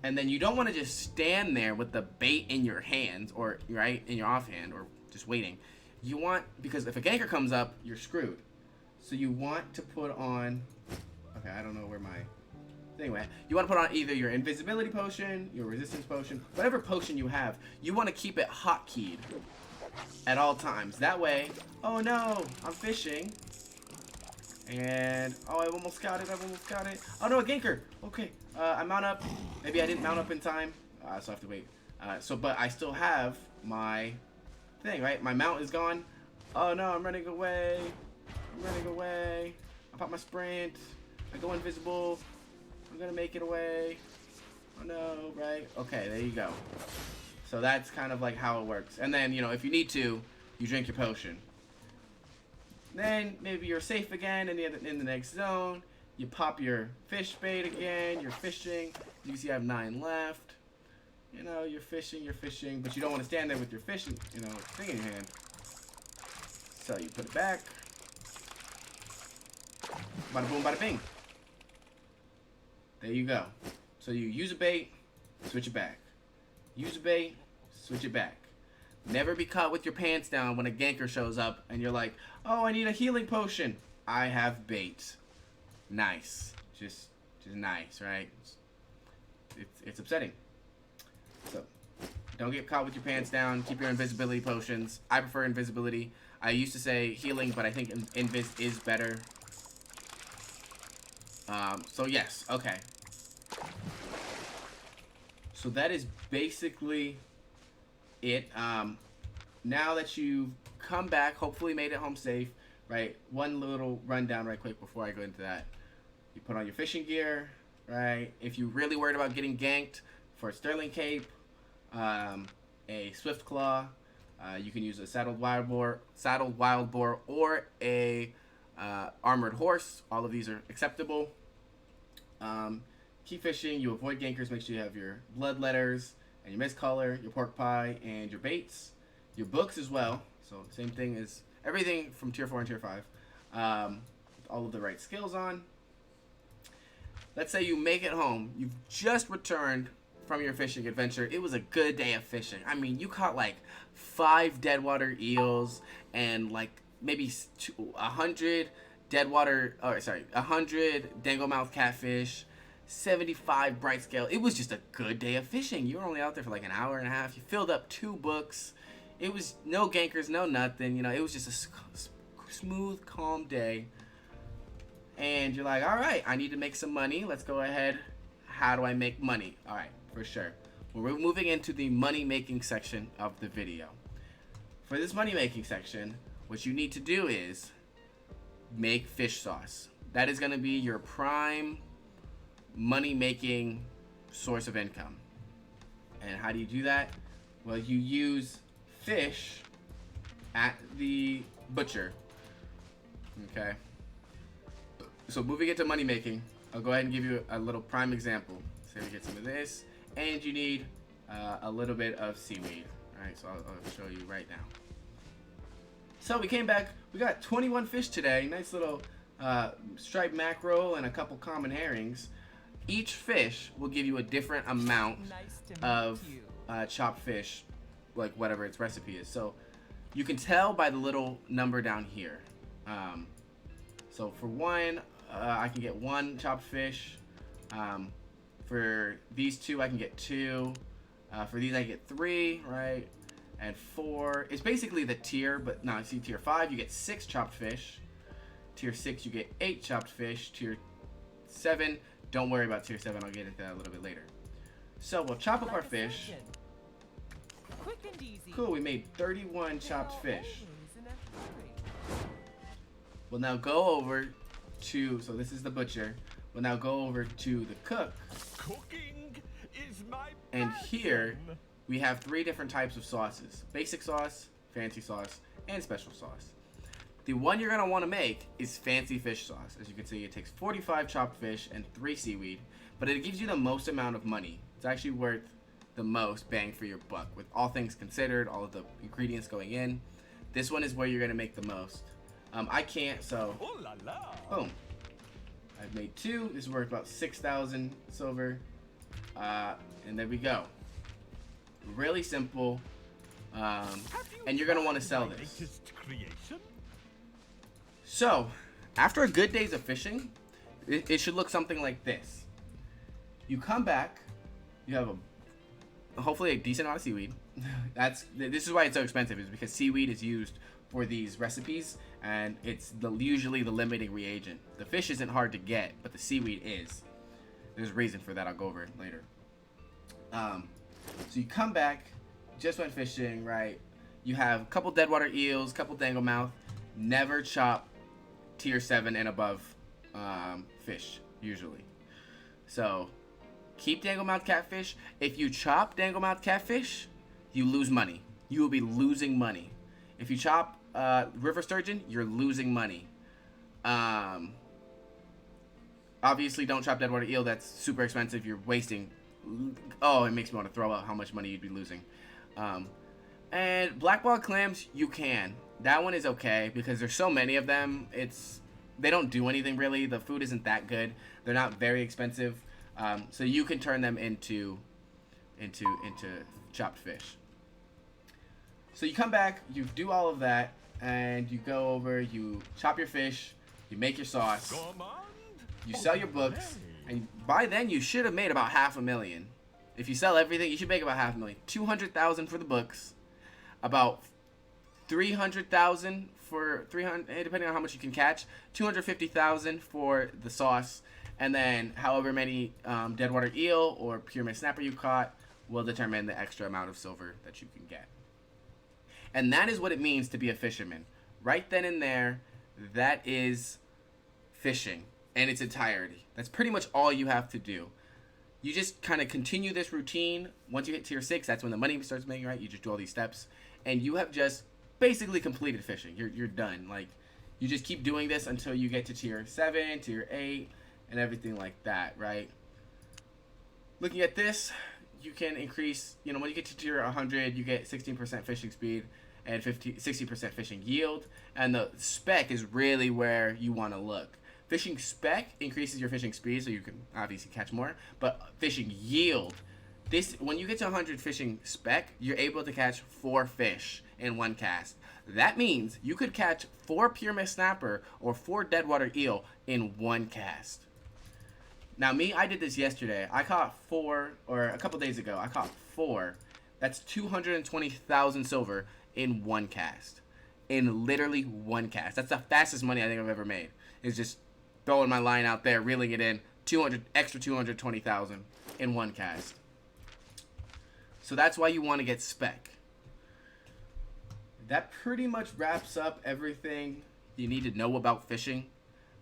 S1: and then you don't want to just stand there with the bait in your hands or right in your offhand or just waiting. You want, because if a ganker comes up, you're screwed. So you want to put on. Okay, I don't know where my. Anyway, you want to put on either your invisibility potion, your resistance potion, whatever potion you have. You want to keep it hotkeyed at all times. That way, oh no, I'm fishing. And, oh, I've almost got it. Oh no, a ganker. Okay, I mount up. Maybe I didn't mount up in time, so I have to wait. But I still have my thing, right? My mount is gone. Oh no, I'm running away. I pop my sprint. I go invisible. I'm gonna make it away. Oh no, right? Okay, there you go. So that's kind of like how it works. And then, you know, if you need to, you drink your potion. Then maybe you're safe again in the next zone. You pop your fish bait again. You're fishing. You can see I have 9 left. You know, you're fishing, but you don't want to stand there with your fishing, you know, thing in your hand. So you put it back. Bada boom, bada bing. There you go. So you use a bait, switch it back. Use a bait, switch it back. Never be caught with your pants down when a ganker shows up and you're like, oh, I need a healing potion. I have bait. Nice. Just nice, right? It's upsetting. So don't get caught with your pants down. Keep your invisibility potions. I prefer invisibility. I used to say healing, but I think invis is better. So yes, okay. So that is basically it. Now that you've come back, hopefully made it home safe, right? One little rundown right quick before I go into that. You put on your fishing gear, right? If you're really worried about getting ganked, for a sterling cape, a swift claw, you can use a saddled wild boar, or a armored horse. All of these are acceptable. Keep fishing. You avoid gankers. Make sure you have your blood letters and your mist color, your pork pie, and your baits. Your books as well. So same thing as everything from tier 4 and tier 5. All of the right skills on. Let's say you make it home. You've just returned from your fishing adventure. It was a good day of fishing. I mean, you caught like 5 deadwater eels and like maybe 100 100 danglemouth catfish, 75 bright scale. It was just a good day of fishing. You were only out there for like an hour and a half. You filled up 2 books. It was no gankers, no nothing. You know, it was just a smooth, calm day. And you're like, all right, I need to make some money. Let's go ahead. How do I make money? All right, for sure. We're moving into the money-making section of the video. For this money-making section, what you need to do is make fish sauce. That is going to be your prime money-making source of income. And how do you do that? Well, you use fish at the butcher. Okay. So moving into money-making, I'll go ahead and give you a little prime example. So we get some of this, and you need a little bit of seaweed. All right, so I'll show you right now. So we came back. We got 21 fish today. Nice little striped mackerel and a couple common herrings. Each fish will give you a different amount of chopped fish, like whatever its recipe is. So you can tell by the little number down here. So for one, I can get 1 chopped fish. For these 2, I can get 2. For these, I get 3, right? And 4. It's basically the tier, but no, see, tier 5, you get 6 chopped fish. Tier 6, you get 8 chopped fish. Tier 7, don't worry about tier 7. I'll get into that a little bit later. So we'll chop up our fish.
S2: Quick and easy.
S1: Cool, we made 31 chopped fish. We'll now go over to, so this is the butcher. We'll now go over to the cook.
S3: Cooking is my
S1: And
S3: passion.
S1: here we have 3 different types of sauces: basic sauce, fancy sauce, and special sauce. The one you're going to want to make is fancy fish sauce. As you can see, it takes 45 chopped fish and 3 seaweed, but it gives you the most amount of money. It's actually worth the most bang for your buck. With all things considered, all of the ingredients going in, this one is where you're going to make the most. I can't, so
S3: Ooh la la.
S1: boom. I've made 2. This is worth about 6,000 silver. And there we go. Really simple. And you're going to want to sell
S3: My
S1: this.
S3: latest creation?
S1: So, after a good days of fishing, it should look something like this. You come back, you have hopefully a decent amount of seaweed. This is why it's so expensive, is because seaweed is used for these recipes, and it's usually the limiting reagent. The fish isn't hard to get, but the seaweed is. There's a reason for that. I'll go over it later. So you come back, just went fishing, right? You have a couple deadwater eels, couple danglemouth. Never chop tier 7 and above fish, usually. So keep danglemouth catfish. If you chop danglemouth catfish, you lose money. You will be losing money. If you chop river sturgeon, you're losing money. Obviously, don't chop deadwater eel. That's super expensive. You're wasting. Oh, it makes me want to throw out how much money you'd be losing. And blackball clams, you can. That one is okay because there's so many of them. They don't do anything really. The food isn't that good. They're not very expensive. So you can turn them into chopped fish. So you come back, you do all of that, and you go over, you chop your fish, you make your sauce, you sell your books, and by then you should have made about $500,000. If you sell everything, you should make about $500,000. 200,000 for the books, about 300,000 for depending on how much you can catch, 250,000 for the sauce, and then however many deadwater eel or pyramid snapper you caught will determine the extra amount of silver that you can get. And that is what it means to be a fisherman. Right then and there, that is fishing in its entirety. That's pretty much all you have to do. You just kind of continue this routine. Once you hit tier 6, that's when the money starts making, right? You just do all these steps, and you have just basically completed fishing. You're done. Like, you just keep doing this until you get to tier 7, tier 8, and everything like that, right? Looking at this, you can increase, when you get to tier 100, you get 16% fishing speed and 60% fishing yield. And the spec is really where you want to look. Fishing spec increases your fishing speed, so you can obviously catch more. But fishing yield, when you get to 100 fishing spec, you're able to catch 4 fish in one cast. That means you could catch 4 pure mist snapper or 4 deadwater eel in one cast. Now me, I did this yesterday. I caught 4, or a couple days ago, I caught 4. That's 220,000 silver in one cast. In literally one cast. That's the fastest money I think I've ever made. Is just throwing my line out there, reeling it in, 220,000 in one cast. So that's why you want to get spec. That pretty much wraps up everything you need to know about fishing.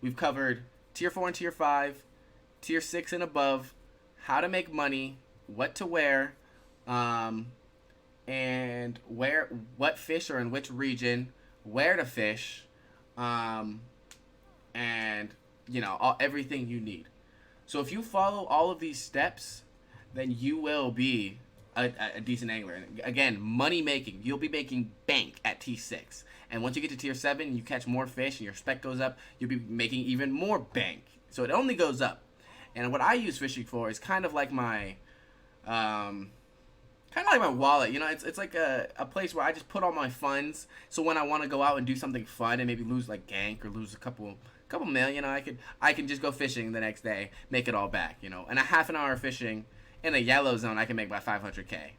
S1: We've covered tier 4 and tier 5, tier 6 and above, how to make money, what to wear, and what fish are in which region, where to fish, and everything you need. So if you follow all of these steps, then you will be a decent angler. And again, money making. You'll be making bank at T6. And once you get to tier 7, you catch more fish and your spec goes up, you'll be making even more bank. So it only goes up. And what I use fishing for is kind of like my wallet. It's like a place where I just put all my funds. So when I want to go out and do something fun and maybe lose like gank or lose a couple million, I can just go fishing the next day, make it all back. In a half an hour of fishing in a yellow zone, I can make about 500K.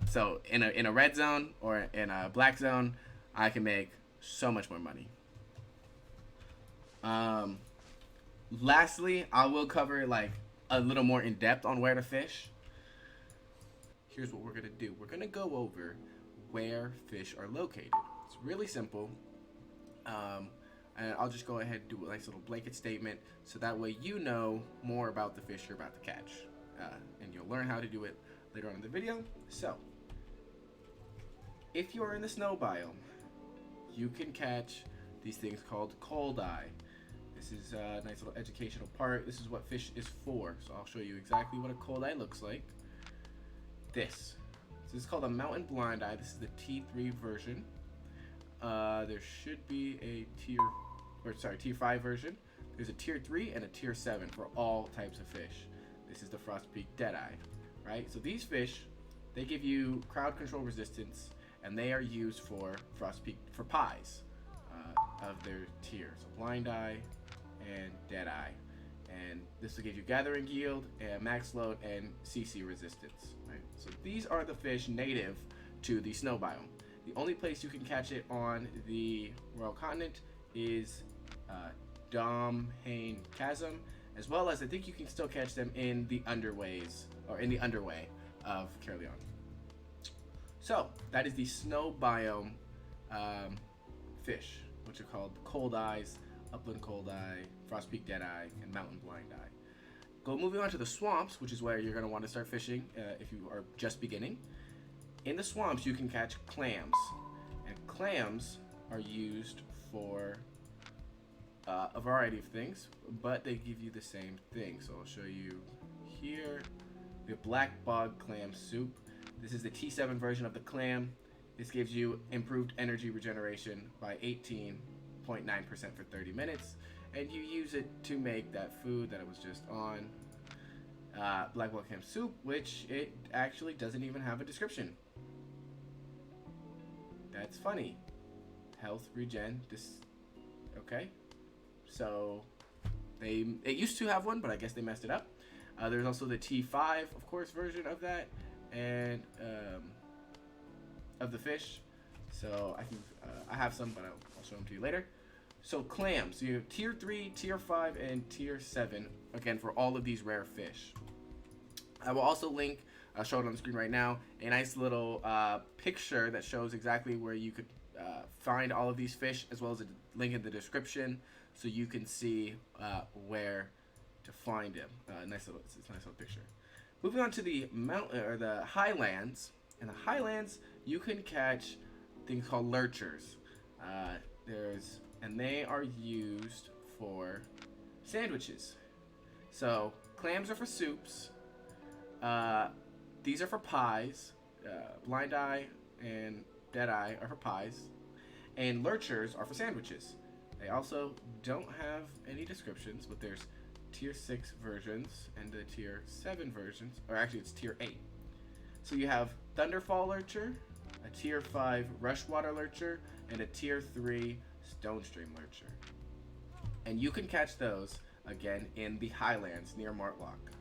S1: So in a red zone or in a black zone, I can make so much more money. Lastly, I will cover like a little more in depth on where to fish. Here's what we're gonna do. We're gonna go over where fish are located. It's really simple. And I'll just go ahead and do a nice little blanket statement so that way you know more about the fish you're about to catch. And you'll learn how to do it later on in the video. So, if you are in the snow biome, you can catch these things called cold eye. This is a nice little educational part. This is what fish is for. So I'll show you exactly what a cold eye looks like. This is called a mountain blind eye. This is the T3 version. There should be a tier 5 version. There's a tier 3 and a tier 7 for all types of fish. This is the Frost Peak Deadeye, right? So these fish, they give you crowd control resistance, and they are used for Frost Peak for pies of their tiers, so blind eye and deadeye. And this will give you gathering yield and max load and CC resistance, right? So these are the fish native to the snow biome. The only place you can catch it on the Royal Continent is Domhain Chasm, as well as I think you can still catch them in the underways, or in the underway of Caerleon. So that is the snow biome fish, which are called cold eyes, upland cold eye, Frost Peak Deadeye, and mountain blind eye. Moving on to the swamps, which is where you're going to want to start fishing if you are just beginning. In the swamps, you can catch clams, and clams are used for a variety of things, but they give you the same thing. So I'll show you here. We have black bog clam soup. This is the T7 version of the clam. This gives you improved energy regeneration by 18.9% for 30 minutes, and you use it to make that food that I was just on. Black bog clam soup, which it actually doesn't even have a description. That's funny. Health regen. Okay. So it used to have one, but I guess they messed it up. There's also the T5, of course, version of that, and of the fish. So I have some, but I'll show them to you later. So clams. So you have tier 3, tier 5, and tier 7. Again, for all of these rare fish. I will also link. I'll show it on the screen right now. A nice little picture that shows exactly where you could find all of these fish, as well as a link in the description, so you can see where to find them. It's a nice little picture. Moving on to the mountain or the highlands. In the highlands, you can catch things called lurchers. And they are used for sandwiches. So clams are for soups. These are for pies. Blind eye and dead eye are for pies, and lurchers are for sandwiches. They also don't have any descriptions, but there's tier 6 versions and the tier 7 versions, or actually it's tier 8. So you have Thunderfall Lurcher, a tier 5 Rushwater Lurcher, and a tier 3 Stonestream Lurcher. And you can catch those, again, in the highlands near Martlock,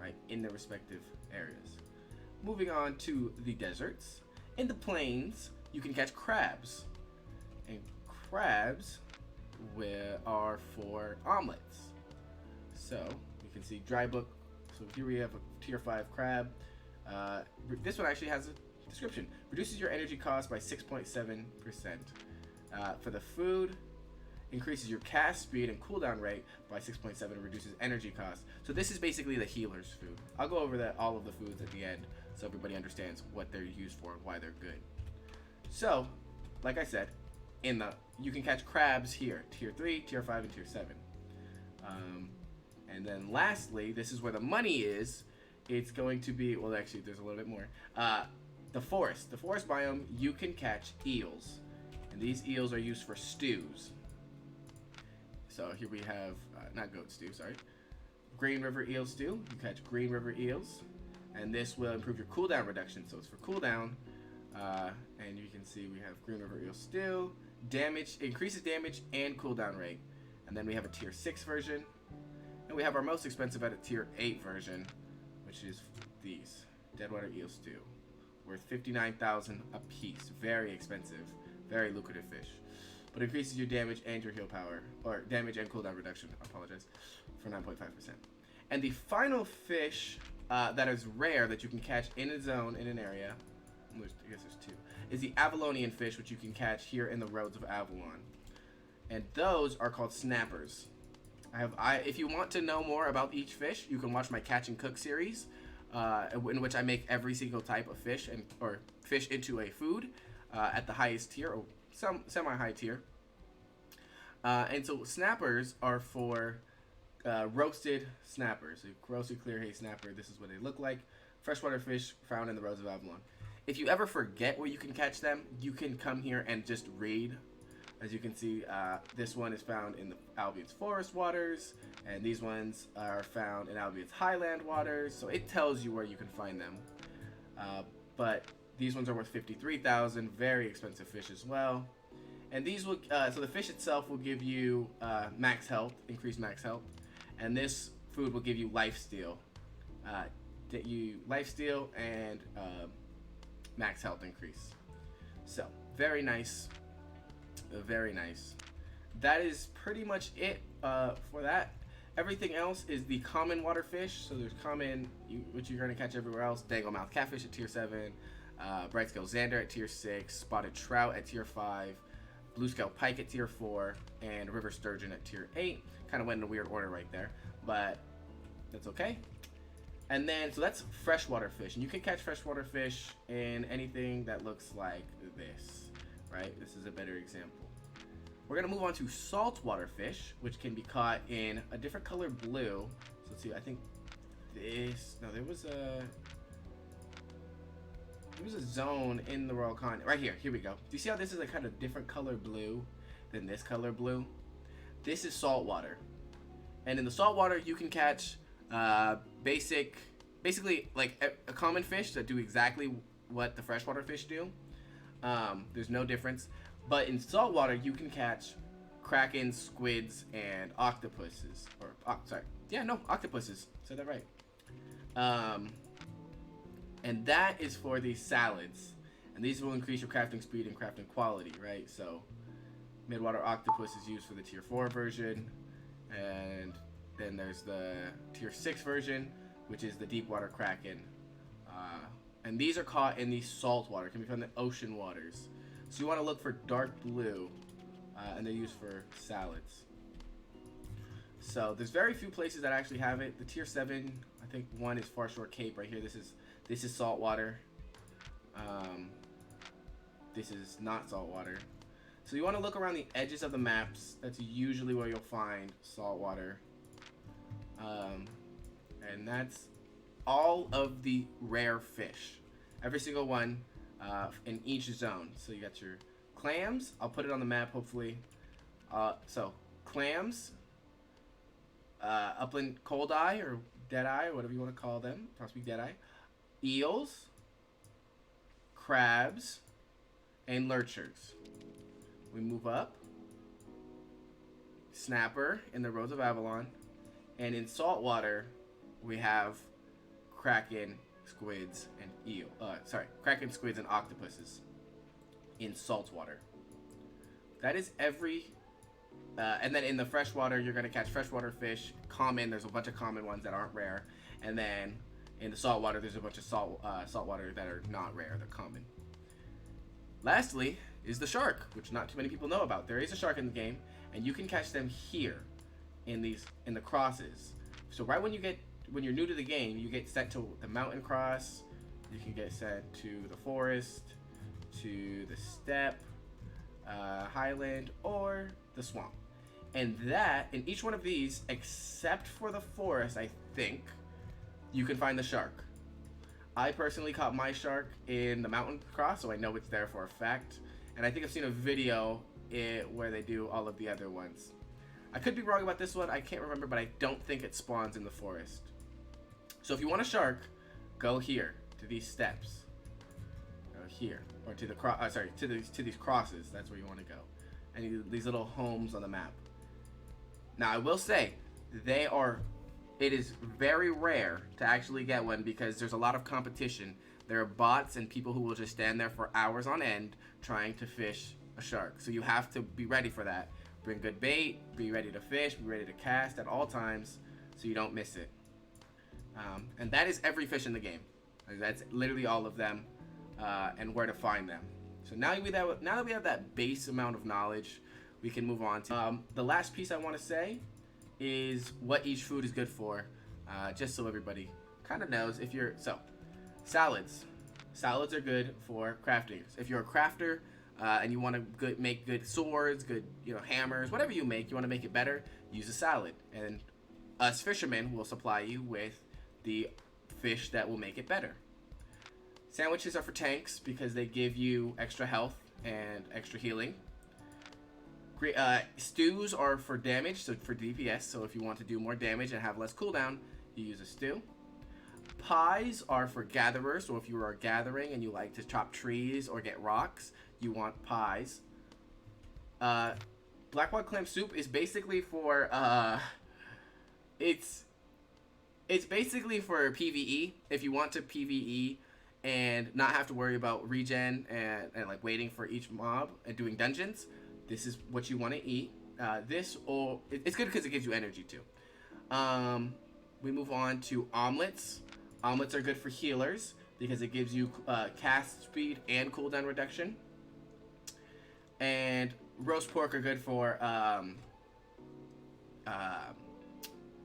S1: right, in their respective areas. Moving on to the deserts. In the plains, you can catch crabs. And crabs are for omelets. So, you can see dry book. So here we have a tier 5 crab. This one actually has a description. Reduces your energy cost by 6.7%. For the food, increases your cast speed and cooldown rate by 6.7 and reduces energy cost. So this is basically the healer's food. I'll go over all of the foods at the end so everybody understands what they're used for and why they're good. So, like I said, you can catch crabs here, tier 3, tier 5, and tier 7. And then lastly, this is where the money is. It's going to be, well, actually, there's a little bit more. The forest biome, you can catch eels. And these eels are used for stews. So here we have, not goat stew, sorry. Green River eel stew. You catch Green River eels. And this will improve your cooldown reduction. So it's for cooldown. And you can see we have Green River eel stew. Damage, increases damage and cooldown rate. And then we have a tier 6 version. And we have our most expensive at a tier 8 version, which is these. Deadwater eel stew. Worth 59,000 a piece. Very expensive. Very lucrative fish. But increases your damage and your heal power. Or damage and cooldown reduction, I apologize, for 9.5%. And the final fish that is rare that you can catch in a zone, in an area, I guess there's two, is the Avalonian fish, which you can catch here in the roads of Avalon. And those are called snappers. If you want to know more about each fish, you can watch my Catch and Cook series, in which I make every single type of fish or fish into a food at the highest tier, or some semi-high tier. And so snappers are for roasted snappers. A roasted clear hay snapper. This is what they look like. Freshwater fish found in the roads of Avalon. If you ever forget where you can catch them, you can come here and just read. As you can see, this one is found in the Albion's forest waters, and these ones are found in Albion's highland waters. So it tells you where you can find them. But these ones are worth 53,000. Very expensive fish as well. And these will, so the fish itself will give you max health, increased max health, and this food will give you lifesteal, lifesteal and max health increase. So very nice. Very nice. That is pretty much it for that. Everything else is the common water fish. So there's common, which you're going to catch everywhere else. Danglemouth catfish at tier 7. Bright scale zander at tier 6. Spotted trout at tier 5. Blue scale pike at tier 4. And river sturgeon at tier 8. Kind of went in a weird order right there. But that's okay. And then, so that's freshwater fish. And you can catch freshwater fish in anything that looks like this. Right? This is a better example. We're going to move on to saltwater fish, which can be caught in a different color blue. So let's see, I think this, no, there was a zone in the Royal Continent. Right here, here we go. Do you see how this is a kind of different color blue than this color blue? This is saltwater. And in the saltwater, you can catch basically like a common fish that do exactly what the freshwater fish do. There's no difference. But in saltwater, you can catch krakens, squids, and octopuses. Octopuses. Said that right. And that is for the salads. And these will increase your crafting speed and crafting quality, right? So, midwater octopus is used for the tier 4 version. And then there's the tier 6 version, which is the deep water kraken. And these are caught in the salt water. Can be found in the ocean waters. So you want to look for dark blue, and they're used for salads. So there's very few places that actually have it. The tier 7, I think one is Far Shore Cape right here. This is salt water. This is not salt water. So you want to look around the edges of the maps. That's usually where you'll find salt water. And that's all of the rare fish. Every single one in each zone. So you got your clams. I'll put it on the map hopefully. So clams, upland cold eye or dead eye or whatever you want to call them. Possibly dead eye. Eels, crabs, and lurchers. We move up. Snapper in the Roads of Avalon. And in saltwater, we have kraken, squids, and kraken, squids, and octopuses in saltwater. That is every... and then in the freshwater, you're going to catch freshwater fish, common. There's a bunch of common ones that aren't rare. And then in the saltwater, there's a bunch of saltwater that are not rare. They're common. Lastly is the shark, which not too many people know about. There is a shark in the game, and you can catch them here in the crosses. So right when you're new to the game, you get sent to the mountain cross. You can get sent to the forest, to the steppe, highland, or the swamp. And that, in each one of these, except for the forest, I think, you can find the shark. I personally caught my shark in the mountain cross, so I know it's there for a fact. And I think I've seen a video where they do all of the other ones. I could be wrong about this one, I can't remember, but I don't think it spawns in the forest. So if you want a shark, go here, to these steps. Go here, or to the to these crosses, that's where you want to go. And these little homes on the map. Now I will say, it is very rare to actually get one because there's a lot of competition. There are bots and people who will just stand there for hours on end trying to fish a shark. So you have to be ready for that. Bring good bait, be ready to fish, be ready to cast at all times so you don't miss it. And that is every fish in the game. That's literally all of them and where to find them. So now that we have that base amount of knowledge, we can move on to the last piece I want to say is what each food is good for, just so everybody kind of knows. Salads. Salads are good for crafting. If you're a crafter and you want to make good swords, good hammers, whatever you make, you want to make it better, use a salad. And us fishermen will supply you with the fish that will make it better. Sandwiches are for tanks because they give you extra health and extra healing. Stews are for damage, so for DPS. So if you want to do more damage and have less cooldown, you use a stew. Pies are for gatherers, so if you are gathering and you like to chop trees or get rocks, you want pies. Blackwater clam soup is basically for it's basically for PvE. If you want to PvE and not have to worry about regen and like waiting for each mob and doing dungeons, this is what you want to eat. It's good because it gives you energy too. We move on to omelets. Omelets are good for healers because it gives you cast speed and cooldown reduction. And roast pork are good for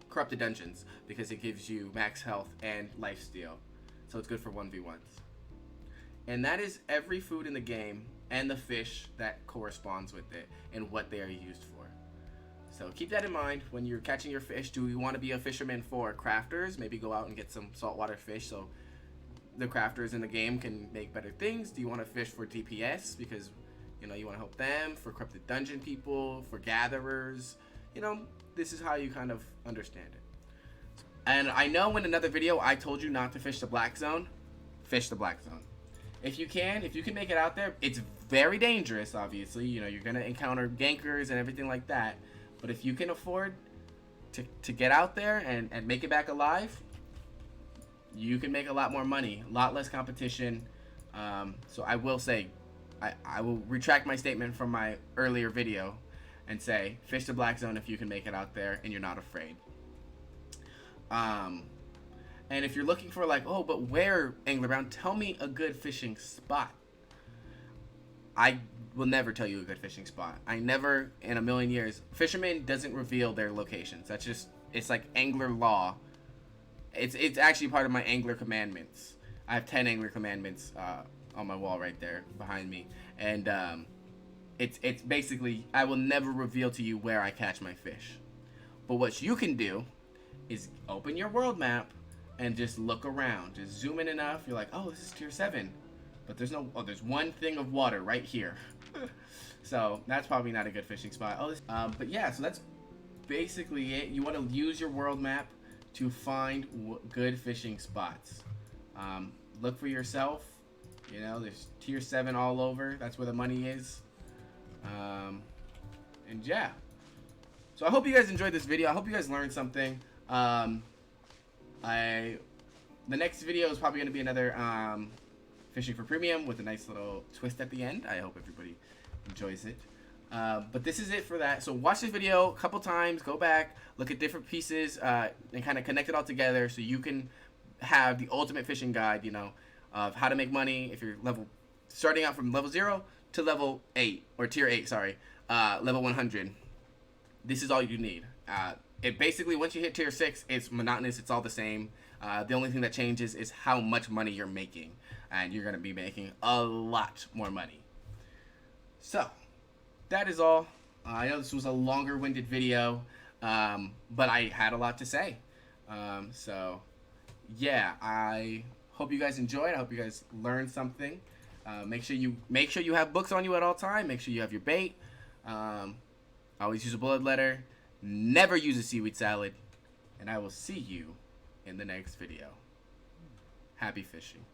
S1: corrupted dungeons because it gives you max health and lifesteal. So it's good for 1v1s. And that is every food in the game and the fish that corresponds with it and what they are used for. So keep that in mind when you're catching your fish. Do you want to be a fisherman for crafters? Maybe go out and get some saltwater fish so the crafters in the game can make better things. Do you want to fish for DPS because you want to help them, for corrupted dungeon people, for gatherers? This is how you kind of understand it. And I know in another video I told you not to fish the black zone. Fish the black zone. If you can make it out there, it's very dangerous, obviously. You're going to encounter gankers and everything like that. But if you can afford to get out there and make it back alive, you can make a lot more money, a lot less competition. So I will say, I will retract my statement from my earlier video and say, fish the black zone if you can make it out there and you're not afraid. And if you're looking for but where, Anglerbound, tell me a good fishing spot. I will never tell you a good fishing spot. I never in a million years. Fisherman doesn't reveal their locations. It's like angler law. It's actually part of my angler commandments. I have 10 angler commandments on my wall right there behind me. And it's basically, I will never reveal to you where I catch my fish. But what you can do is open your world map and just look around. Just zoom in enough. You're like, oh, this is tier 7. But there's there's one thing of water right here. So that's probably not a good fishing spot. But yeah, so that's basically it. You want to use your world map to find good fishing spots. Look for yourself. You know, there's tier 7 all over. That's where the money is. And yeah. So I hope you guys enjoyed this video. I hope you guys learned something. The next video is probably going to be another fishing for premium with a nice little twist at the end. I hope everybody enjoys it. But this is it for that. So watch this video a couple times, go back, look at different pieces, and kind of connect it all together so you can have the ultimate fishing guide, you know, of how to make money if you're starting out from level 0 to level 8, or tier 8, sorry, level 100. This is all you need. It basically, once you hit tier 6, it's monotonous, it's all the same. The only thing that changes is how much money you're making, and you're going to be making a lot more money. So that is all. I know this was a longer-winded video, but I had a lot to say. So yeah, I hope you guys enjoyed. I hope you guys learned something. Make sure you have books on you at all time. Make sure you have your bait. Always use a bloodletter. Never use a seaweed salad. And I will see you in the next video. Happy fishing.